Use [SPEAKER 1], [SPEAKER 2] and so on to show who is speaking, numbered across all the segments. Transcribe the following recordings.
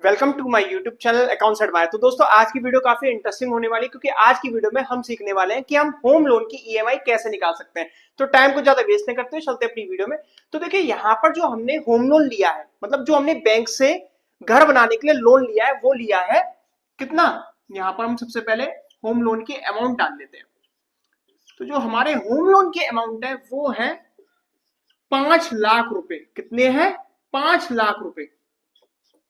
[SPEAKER 1] Welcome to my YouTube channel accounts advice. तो दोस्तों आज की वीडियो काफी इंटरेस्टिंग होने वाली है क्योंकि आज की वीडियो में हम सीखने वाले हैं कि हम होम लोन की ईएमआई कैसे निकाल सकते हैं। तो टाइम को ज्यादा वेस्ट नहीं करते हुए चलते अपनी वीडियो में। तो देखिए यहाँ पर जो हमने होम लोन लिया है, मतलब जो हमने बैंक से घर बनाने के लिए लोन लिया है, वो लिया है कितना। यहाँ पर हम सबसे पहले होम लोन की अमाउंट डाल लेते हैं। तो जो हमारे होम लोन की अमाउंट है वो है 5 लाख रुपए। कितने हैं? 5 लाख रुपए।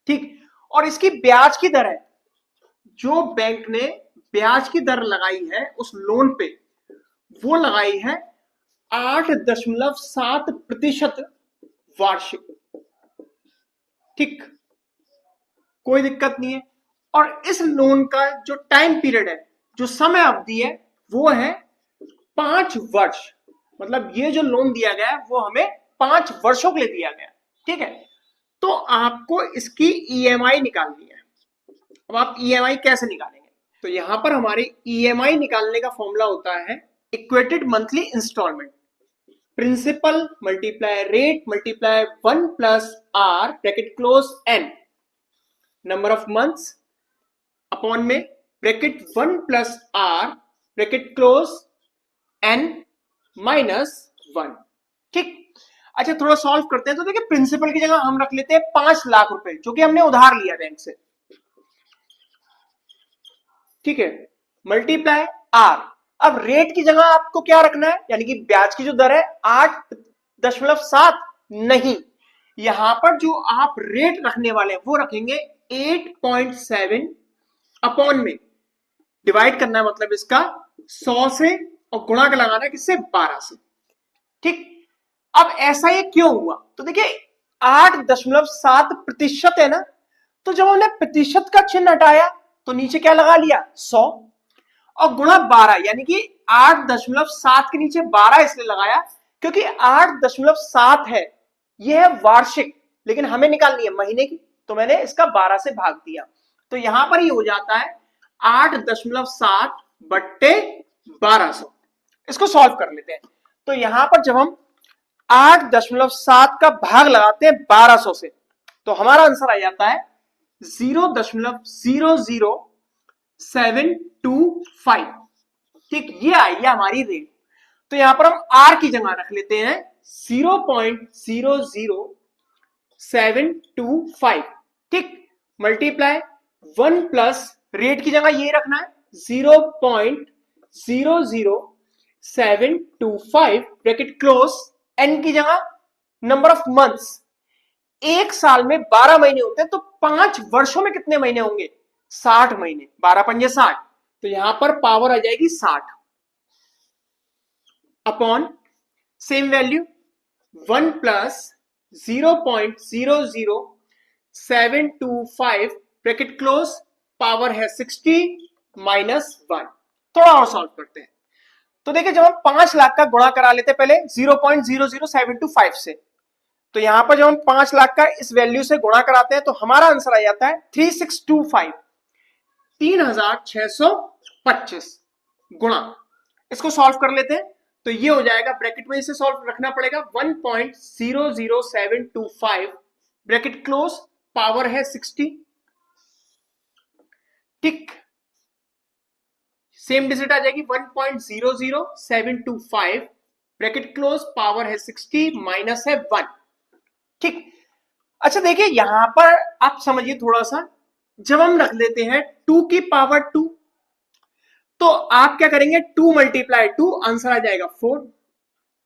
[SPEAKER 1] ठीक। और इसकी ब्याज की दर है, जो बैंक ने ब्याज की दर लगाई है उस लोन पे, वो लगाई है 8.7% वार्षिक। ठीक, कोई दिक्कत नहीं है। और इस लोन का जो टाइम पीरियड है, जो समय अवधि है, वो है 5 वर्ष। मतलब ये जो लोन दिया गया है वो हमें 5 वर्षों के लिए दिया गया। ठीक है। तो आपको इसकी ईएमआई निकालनी है। अब आप ईएमआई कैसे निकालेंगे? तो यहां पर हमारे ईएमआई निकालने का फॉर्मूला होता है equated monthly instalment, principal multiply rate multiply 1 + r bracket close n number of months upon में bracket 1 + r bracket close n -1। ठीक। अच्छा, थोड़ा सॉल्व करते हैं। तो देखिए प्रिंसिपल की जगह हम रख लेते हैं 5 लाख रुपए, जो कि हमने उधार लिया बैंक से। ठीक है। Multiply are. अब रेट की जगह आपको क्या रखना है, यानी कि ब्याज की जो दर है 8.7। नहीं, यहां पर जो आप रेट रखने वाले हैं वो रखेंगे 8.7 अपॉन में डिवाइड करना है, मतलब इसका 100 से, और गुणा का लगाना है किससे? 12 से। ठीक। अब ऐसा ये क्यों हुआ? तो देखिए 8.7% है ना, तो जब हमने प्रतिशत का चिन्ह हटाया तो नीचे क्या लगा लिया? 100, और गुणा 12, यानी कि 8.7 के नीचे 12 इसलिए लगाया क्योंकि 8.7 है, यह है वार्षिक, लेकिन हमें निकालनी है महीने की, तो मैंने इसका 12 से भाग दिया। तो यहां पर ही हो जाता है 8.7/1200। इसको सॉल्व कर लेते हैं। तो यहां पर जब हम 8.7 का भाग लगाते हैं 1200 से, तो हमारा आंसर आ जाता है 0.00725। ठीक, ये आई है हमारी रेट। तो यहां पर हम आर की जगह रख लेते हैं 0.00725। ठीक, मल्टीप्लाई 1 + रेट की जगह ये रखना है 0.00725 ब्रैकेट क्लोज, एन की जगह नंबर ऑफ मंथ्स। एक साल में 12 महीने होते हैं, तो 5 वर्षों में कितने महीने होंगे? 60 महीने। 12×5 = 60। तो यहां पर पावर आ जाएगी 60 upon same value 1 + 0.00725 bracket close, power है 60 -1। थोड़ा और सॉल्व करते हैं। तो देखिए जब हम 5 लाख का गुणा करा लेते पहले 0.00725 से, तो यहां पर जब हम 5 लाख का इस वैल्यू से गुणा कराते हैं तो हमारा आंसर आ जाता है 3625, 3625 गुणा। इसको सॉल्व कर लेते हैं। तो ये हो जाएगा, ब्रैकेट में इसे सॉल्व रखना पड़ेगा, 1.00725 ब्रैकेट क्लोज, पावर है 60। ठीक, सेम डिजिट आ जाएगी 1.00725 ब्रैकेट क्लोज, पावर है 60 माइनस है 1। ठीक। अच्छा देखिए यहां पर आप समझिए थोड़ा सा, जब हम रख लेते हैं 2 की पावर 2, तो आप क्या करेंगे? 2 × 2, आंसर आ जाएगा 4।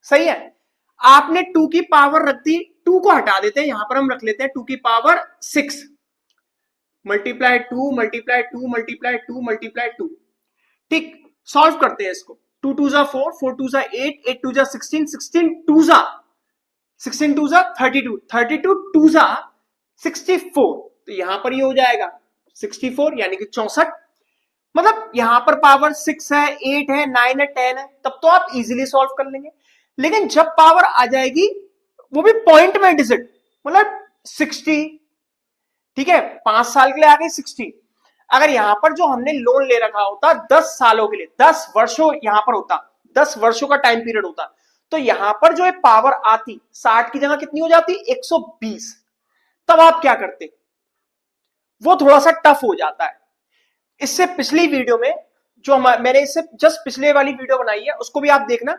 [SPEAKER 1] सही है। आपने 2 की पावर रख दी, 2 को हटा देते हैं, यहां पर हम रख लेते हैं 2 की power 6 multiply 2 multiply 2 multiply 2 multiply 2। ठीक, सॉल्व करते हैं इसको। 2 2 जा 4, 4 2 जा 8, 8 2 जा 16, 16 2 जा 16 2 जा 32, 32 2 जा 64। तो यहां पर ये हो जाएगा 64, यानी कि 64। मतलब यहां पर पावर 6 है, 8 है, 9 है, 10 है, तब तो आप इजीली सॉल्व कर लेंगे। लेकिन जब पावर आ जाएगी, वो भी पॉइंट में डिजिट, मतलब 60, ठीक है, 5 साल के लिए आ गई 60। अगर यहां पर जो हमने लोन ले रखा होता 10 सालों के लिए, 10 वर्षों यहां पर होता, 10 वर्षों का टाइम पीरियड होता, तो यहां पर जो पावर आती 60 की जगह कितनी हो जाती? 120। तब आप क्या करते? वो थोड़ा सा टफ हो जाता है। इससे पिछली वीडियो में जो मैंने इससे जस्ट पिछले वाली वीडियो बनाई है उसको भी आप देखना,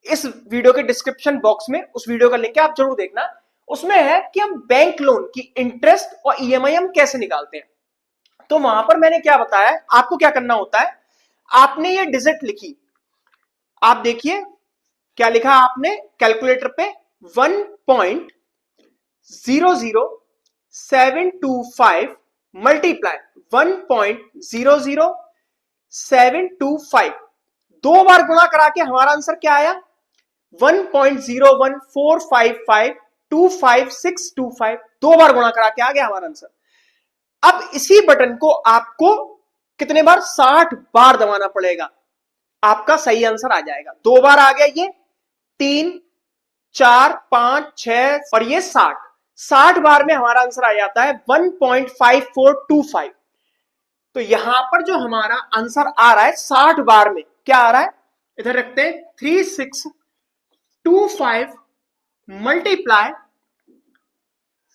[SPEAKER 1] इस वीडियो के डिस्क्रिप्शन बॉक्स में उस वीडियो का लिंक है, आप जरूर देखना। उसमें है कि हम बैंक लोन की इंटरेस्ट और ईएमआई हम कैसे निकालते हैं। तो वहां पर मैंने क्या बताया, आपको क्या करना होता है, आपने ये डिजिट लिखी, आप देखिए क्या लिखा आपने कैलकुलेटर पे 1.00725 मल्टीप्लाई 1.00725, 2 बार गुणा करा के हमारा आंसर क्या आया 1.0145525625625, 2 बार गुणा करा के आ गया हमारा आंसर। अब इसी बटन को आपको कितने बार 60 बार दबाना पड़ेगा, आपका सही आंसर आ जाएगा। 2 बार आ गया ये, 3 4 5 6 और ये 60 बार में हमारा आंसर आ जाता है 1.5425। तो यहां पर जो हमारा आंसर आ रहा है 60 बार में क्या आ रहा है, इधर रखते हैं 3625 मल्टीप्लाई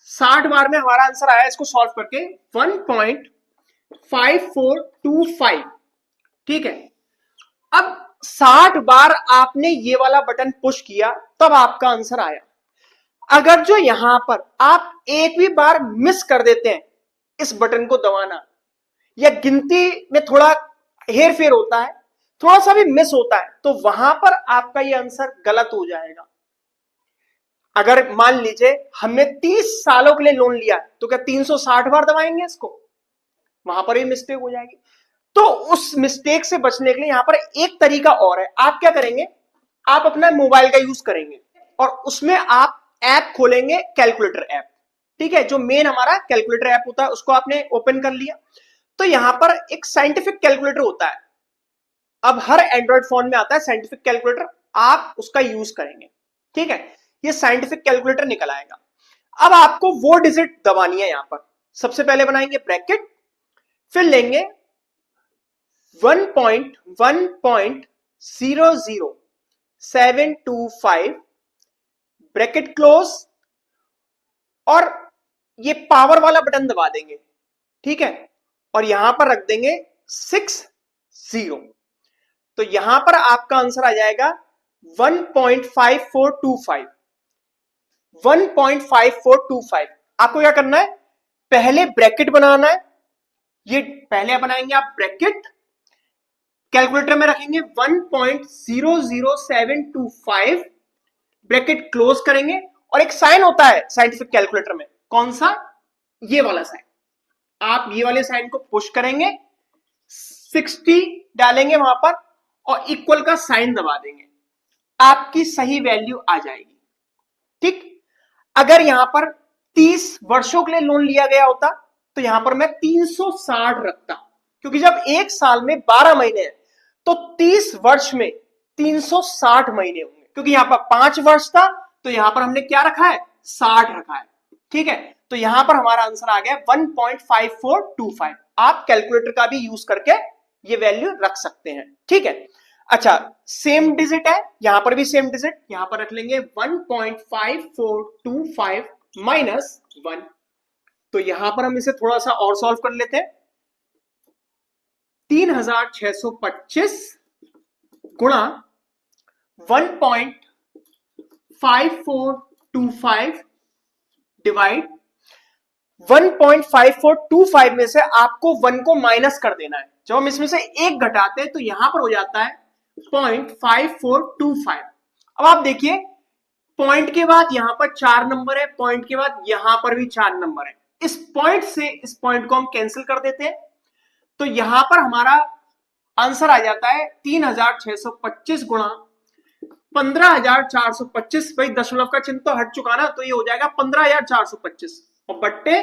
[SPEAKER 1] 60 बार में हमारा आंसर आया, इसको सॉल्व करके 1.5425। ठीक है, अब 60 बार आपने ये वाला बटन पुश किया तब आपका आंसर आया। अगर जो यहां पर आप एक भी बार मिस कर देते हैं इस बटन को दबाना, या गिनती में थोड़ा हेर फेर होता है, थोड़ा सा भी मिस होता है, तो वहां पर आपका ये आंसर गलत हो जाएगा। अगर मान लीजिए हमने 30 सालों के लिए लोन लिया तो क्या 360 बार दबाएंगे इसको, वहां पर ही मिस्टेक हो जाएगी। तो उस मिस्टेक से बचने के लिए यहां पर एक तरीका और है, आप क्या करेंगे, आप अपना मोबाइल का यूज करेंगे और उसमें आप ऐप खोलेंगे, कैलकुलेटर ऐप। ठीक है, जो मेन हमारा कैलकुलेटर ऐप होता है उसको आपने ओपन कर लिया, तो यहां पर एक साइंटिफिक कैलकुलेटर होता है, अब हर एंड्रॉइड फोन में आता है साइंटिफिक कैलकुलेटर, आप उसका यूज करेंगे। ठीक है, ये साइंटिफिक कैलकुलेटर निकल आएगा। अब आपको वो डिजिट दबानी है, यहां पर सबसे पहले बनाएंगे ब्रैकेट, फिर लेंगे 1.00725 ब्रैकेट क्लोज और ये पावर वाला बटन दबा देंगे। ठीक है, और यहां पर रख देंगे 60, तो यहां पर आपका आंसर आ जाएगा 1.5425। 1.5425 आपको क्या करना है, पहले ब्रैकेट बनाना है, ये पहले बनाएंगे आप ब्रैकेट, कैलकुलेटर में रखेंगे 1.00725 ब्रैकेट क्लोज करेंगे, और एक साइन होता है साइंटिफिक कैलकुलेटर में, कौन सा, ये वाला साइन, आप ये वाले साइन को पुश करेंगे, 60 डालेंगे वहां पर और इक्वल का साइन दबा देंगे, आपकी सही वैल्यू आ जाएगी। ठीक, अगर यहां पर 30 वर्षों के लिए लोन लिया गया होता तो यहां पर मैं 360 रखता, क्योंकि जब एक साल में 12 महीने हैं तो 30 वर्ष में 360 महीने होंगे, क्योंकि यहां पर 5 वर्ष था तो यहां पर हमने क्या रखा है, 60 रखा है। ठीक है, तो यहां पर हमारा आंसर आ गया 1.5425। आप कैलकुलेटर का भी यूज करके ये वैल्यू रख सकते हैं। ठीक है, अच्छा सेम डिजिट है, यहां पर भी सेम डिजिट, यहां पर रख लेंगे 1.5425 माइनस 1, तो यहां पर हम इसे थोड़ा सा और सॉल्व कर लेते हैं। 3625 गुणा 1.5425 डिवाइड 1.5425 में से आपको 1 को माइनस कर देना है, जब हम इसमें से एक घटाते हैं तो यहां पर हो जाता है 0.5425। अब आप देखिए पॉइंट के बाद यहां पर 4 नंबर है, पॉइंट के बाद यहां पर भी 4 नंबर है, इस पॉइंट से इस पॉइंट को हम कैंसिल कर देते हैं, तो यहां पर हमारा आंसर आ जाता है 3625 गुणा 15425, भाई दशमलव का चिन्ह तो हट चुका ना, तो ये हो जाएगा 15425 और बट्टे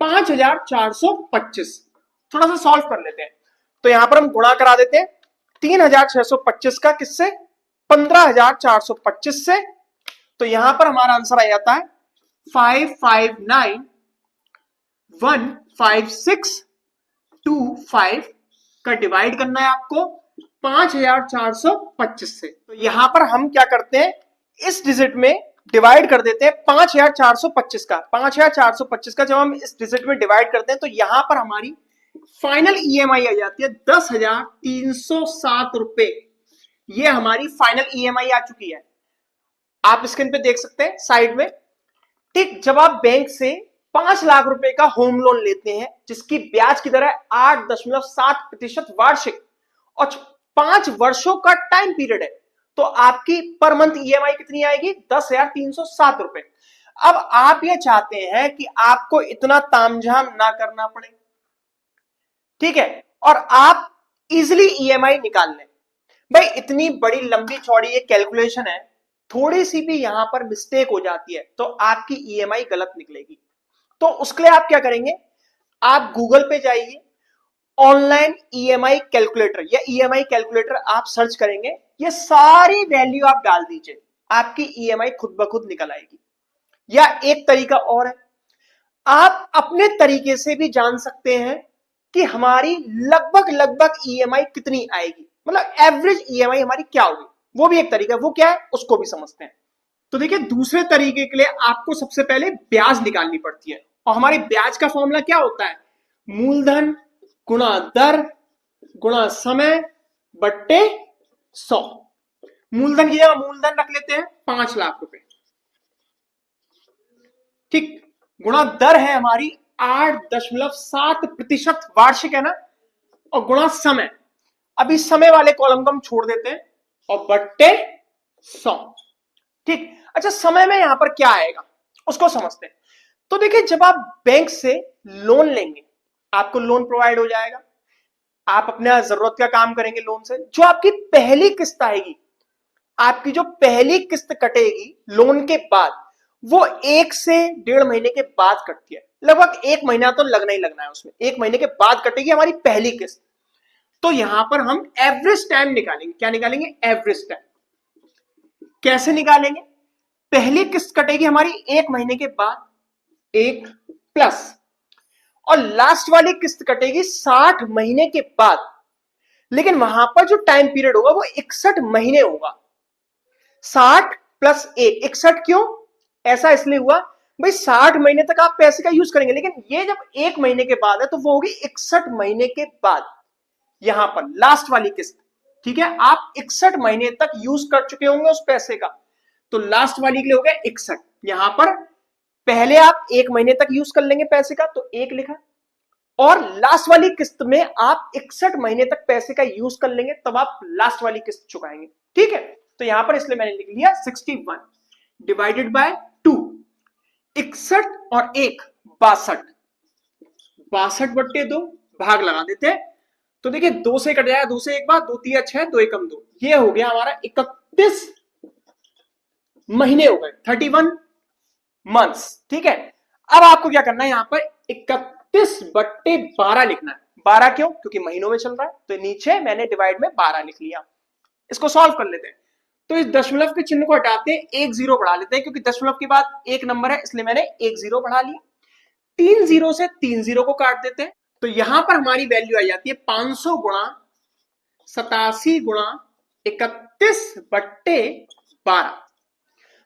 [SPEAKER 1] 5425। थोड़ा सा सॉल्व कर लेते हैं, तो यहां पर हम गुणा करा देते हैं 3625 का किससे, 15425 से, तो यहां पर हमारा आंसर आ जाता है 55915625 का डिवाइड करना है आपको 5425 से। तो यहां पर हम क्या करते हैं, इस डिजिट में डिवाइड कर देते हैं 5425 का, 5425 का जब हम इस डिजिट में डिवाइड करते हैं तो यहां पर हमारी फाइनल ईएमआई आ जाती है 10,307 रुपए। ये हमारी फाइनल ईएमआई आ चुकी है, आप स्क्रीन पे देख सकते हैं साइड में। ठीक, जब आप बैंक से 5 लाख रुपए का होम लोन लेते हैं जिसकी ब्याज की दर है 8.7% वार्षिक और 5 वर्षों का टाइम पीरियड है, तो आपकी पर मंथ ईएमआई कितनी आएगी? 10,307 रुपए। अब आप ये चाहते हैं कि आपको इतना तामझाम ना करना पड़े, ठीक है, और आप इजिली ईएमआई निकाल लें। भाई इतनी बड़ी लंबी चौड़ी ये कैलकुलेशन है, थोड़ी सी भी यहां पर मिस्टेक हो जाती है तो आपकी ईएमआई गलत निकलेगी। तो उसके लिए आप क्या करेंगे, आप गूगल पे जाइए, ऑनलाइन ईएमआई कैलकुलेटर या ईएमआई कैलकुलेटर आप सर्च करेंगे, ये सारी वैल्यू आप डाल दीजिए, आपकी ईएमआई खुद ब खुद निकल आएगी। या एक तरीका और है, आप अपने तरीके से भी जान सकते हैं कि हमारी लगभग ईएमआई कितनी आएगी, मतलब एवरेज ईएमआई हमारी क्या होगी, वो भी एक तरीका है। वो क्या है उसको भी समझते हैं। तो देखिए दूसरे तरीके के लिए आपको सबसे पहले ब्याज निकालनी पड़ती है, और हमारी ब्याज का फॉर्मूला क्या होता है? मूलधन गुणा दर गुणा समय बट्टे 100। मूलधन की जगह मूलधन रख लेते हैं 5 लाख रुपए, ठीक, गुणा दर है हमारी 8.7% वार्षिक है ना, और गुणा समय, अभी समय वाले कॉलम को हम छोड़ देते हैं, और बट्टे 100। ठीक, अच्छा समय में यहां पर क्या आएगा उसको समझते हैं। तो देखिए जब आप बैंक से लोन लेंगे आपको लोन प्रोवाइड हो जाएगा, आप अपने जरूरत का काम करेंगे लोन से, जो आपकी पहली किस्त आएगी, आपकी जो पहली किस्त कटेगी लोन के बाद, वो 1 से 1.5 महीने के बाद कटती है, लगभग 1 महीना तो लगना ही लगना है उसमें, 1 महीने के बाद कटेगी हमारी पहली किस्त। तो यहां पर हम एवरेज टाइम निकालेंगे, क्या निकालेंगे? Average time. कैसे निकालेंगे? पहली किस्त कटेगी हमारी 1 महीने के बाद, 1 प्लस, और लास्ट वाली किस्त कटेगी 60 महीने के बाद, लेकिन वहां पर जो टाइम पीरियड होगा वो 61 महीने होगा। 60 प्लस 1 61 क्यों? ऐसा इसलिए हुआ भाई 60 महीने तक आप पैसे का यूज करेंगे, लेकिन ये जब 1 महीने के बाद है तो वो होगी 61 महीने के बाद, यहां पर लास्ट वाली किस्त, ठीक है, आप 61 महीने तक यूज कर चुके होंगे उस पैसे का, तो लास्ट वाली के लिए हो गया 61। यहां पर पहले आप 1 महीने तक यूज कर लेंगे पैसे का तो 1 लिखा, और लास्ट वाली किस्त में आप 61 महीने तक पैसे का यूज कर लेंगे तब आप लास्ट वाली किस्त चुकाएंगे, ठीक है। तो यहां पर इसलिए मैंने लिख लिया 61 डिवाइडेड बाय 2, 61 और 1 62, 62 बट्टे 2 भाग लगा देते हैं, तो देखिए 2 से कट जाएगा, 2 से 1 बार, 2 3 6, 2 एकम 2, ये हो गया हमारा 31 महीने हो गए, 31 मंथ्स, ठीक है। अब आपको क्या करना है, यहां पर 31/12 लिखना है। 12 क्यों? क्योंकि महीनों में चल रहा है, तो नीचे मैंने डिवाइड में 12 लिख लिया। इसको सॉल्व कर लेते हैं, तो इस दशमलव के चिन्ह को हटाते हैं, 1 0 बढ़ा लेते हैं, क्योंकि दशमलव के बाद एक नंबर है इसलिए मैंने 1 0 बढ़ा लिया। 3 0 से 3 0 को काट देते हैं, तो यहां पर हमारी वैल्यू आ जाती है 500 गुणा 87 गुणा 31/12।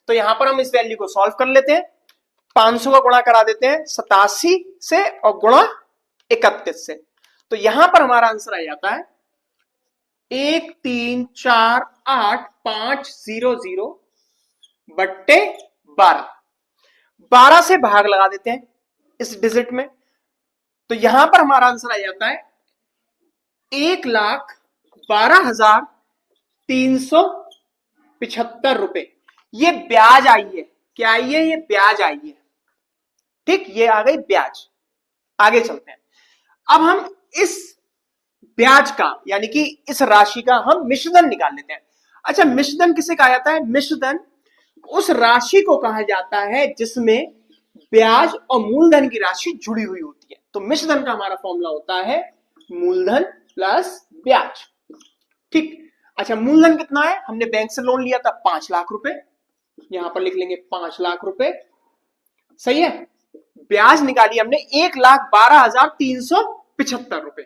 [SPEAKER 1] तो यहां पर हम इस वैल्यू को सॉल्व कर लेते हैं, 500 का गुणा करा देते हैं 87 से और गुणा 31 से, तो यहां पर हमारा आंसर आ जाता है 1,348,500/12। 12 से भाग लगा देते हैं इस डिजिट में, तो यहां पर हमारा आंसर आ जाता है 1,12,375 रुपए। ये ब्याज आई है, क्या आई है? ये ब्याज आई है, ठीक, ये आ गई ब्याज। आगे चलते हैं, अब हम इस ब्याज का यानी कि इस राशि का हम मिश्रधन निकाल लेते हैं। अच्छा, मिश्रधन किसे कहा जाता है? मिश्रधन उस राशि को कहा जाता है जिसमें ब्याज और मूलधन की राशि जुड़ी हुई होती है। तो मिश्रधन का हमारा फॉर्मूला होता है मूलधन प्लस ब्याज, ठीक। अच्छा, मूलधन कितना है? हमने बैंक से लोन लिया था 5 लाख रुपए, यहां पर लिख लेंगे 5 लाख रुपए, सही है। ब्याज निकाली हमने 1,12,375 रुपए,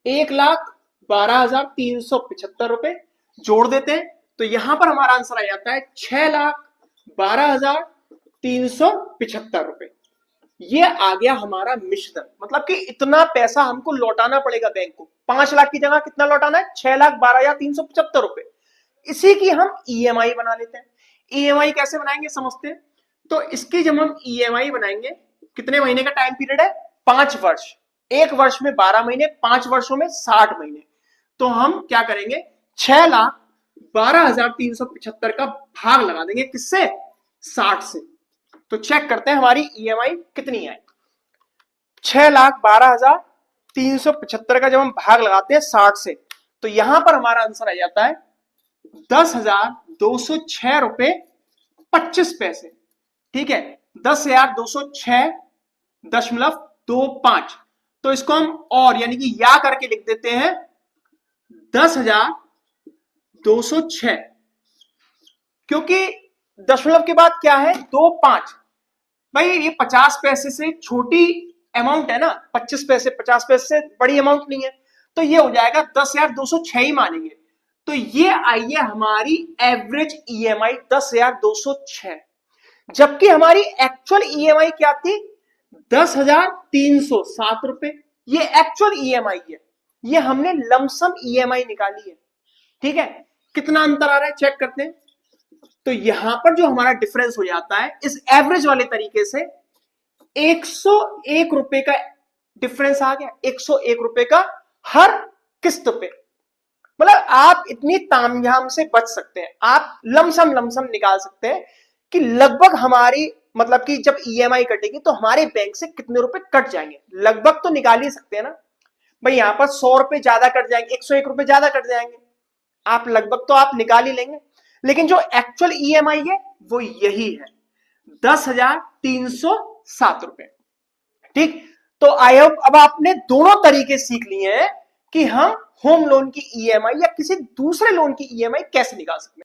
[SPEAKER 1] 1,12,375 रुपए जोड़ देते हैं, तो यहां पर हमारा आंसर आ जाता है 6,62,900 12,375 रुपए। ये आ गया हमारा मिश्रण, मतलब कि इतना पैसा हमको लौटाना पड़ेगा बैंक को। 5 लाख की जगह कितना लौटाना है? 6,12,375 रुपए। इसी की हम ईएमआई बना लेते हैं। ईएमआई कैसे बनाएंगे समझते हैं। तो इसकी जब हम ईएमआई बनाएंगे, कितने महीने का टाइम पीरियड है? 5 वर्ष। एक वर्ष में 12 महीने, 5 वर्षों में 60 महीने। तो हम क्या करेंगे, 6,12,375 का भाग लगा देंगे किससे? 60 से। तो चेक करते हैं हमारी ईएमआई कितनी है। 6,12,375 का जब हम भाग लगाते हैं 60 से, तो यहां पर हमारा आंसर आ जाता है 10,206 रुपए 25 पैसे। ठीक है, 10,206.25। तो इसको हम और यानी कि या करके लिख देते हैं 10,206, क्योंकि दशमलव के बाद क्या है? 25। भाई ये 50 पैसे से छोटी अमाउंट है ना, 25 पैसे 50 पैसे से बड़ी अमाउंट नहीं है। तो ये हो जाएगा 10,206 ही मानेंगे। तो ये आई है हमारी एवरेज ईएमआई 10,206। जबकि हमारी एक्चुअल ईएमआई क्या थी? 10,307 रुपए। ये एक्चुअल ईएमआई है, ये हमने लमसम ईएमआई निकाली है। ठीक है, कितना अंतर आ रहा है चेक करते हैं। तो यहां पर जो हमारा डिफरेंस हो जाता है इस एवरेज वाले तरीके से 101 रुपए का डिफरेंस आ गया। 101 रुपए का हर किस्त पे। मतलब आप इतनी तामझाम से बच सकते हैं, आप लमसम निकाल सकते हैं कि लगभग हमारी, मतलब कि जब ईएमआई कटेगी तो हमारे बैंक से कितने रुपए कट जाएंगे, लगभग तो निकाल ही सकते हैं ना भाई। यहां पर 100 रुपए ज्यादा कट जाएंगे, 101 रुपए ज्यादा कट जाएंगे, आप लगभग तो आप निकाल ही लेंगे। लेकिन जो एक्चुअल ईएमआई है वो यही है, 10,307 रुपए। ठीक, तो आई होप अब आपने दोनों तरीके सीख लिए हैं कि हम होम लोन की ईएमआई या किसी दूसरे लोन की ईएमआई कैसे निकाल सकते हैं।